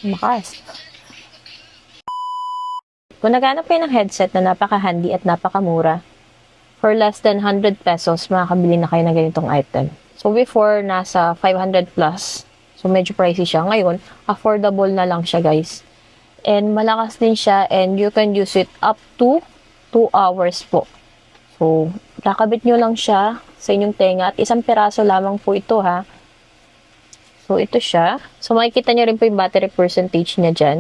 Makas. Kung naghanap kayo ng headset na napaka-handy at napakamura, for less than 100 pesos, makakabili na kayo ng ganitong item. So, before, nasa 500 plus. So, medyo pricey siya. Ngayon, affordable na lang siya, guys. And malakas din siya and you can use it up to 2 hours po. So, kakabit nyo lang siya sa inyong tenga at isang piraso lamang po ito, ha. So, ito siya. So, makikita nyo rin po yung battery percentage niya dyan.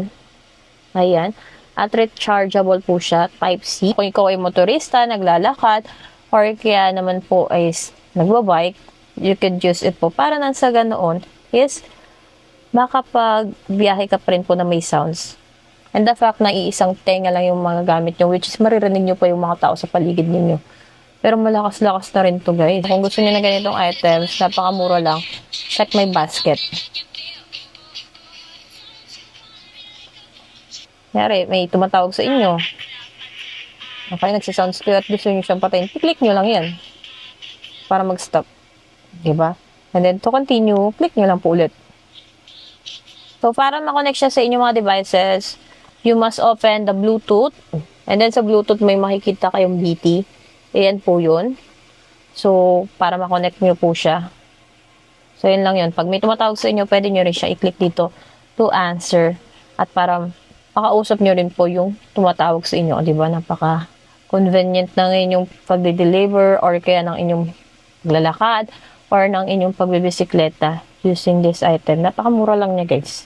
Ayan. At rechargeable po siya, Type-C. Kung ikaw ay motorista, naglalakad, or kaya naman po ay nagbabike, you can use it po. Para nang sa ganoon is makapagbiyahe ka pa rin po na may sounds. And the fact na iisang tenga lang yung mga gamit nyo, which is maririnig nyo pa yung mga tao sa paligid ninyo. Pero malakas-lakas na rin to, guys. Kung gusto niyo na ganitong items, napakamura lang, check my basket. Kaya may tumatawag sa inyo. Okay, nagsisounds kayo at gusto nyo siyang patayin. I-click nyo lang yan. Para mag-stop. Diba? And then, to continue, click nyo lang po ulit. So, para makonect siya sa inyong mga devices, you must open the Bluetooth. And then, sa Bluetooth, may makikita kayong BT. Ayan po yun. So, para makonect nyo po siya. So, yun lang yun. Pag may tumatawag sa inyo, pwede nyo rin siya i-click dito to answer. At para makausap nyo rin po yung tumatawag sa inyo. Diba? Napaka-convenient ng inyong pagde-deliver or kaya ng inyong lalakad or ng inyong pagbibisikleta using this item. Napakamura lang niya, guys.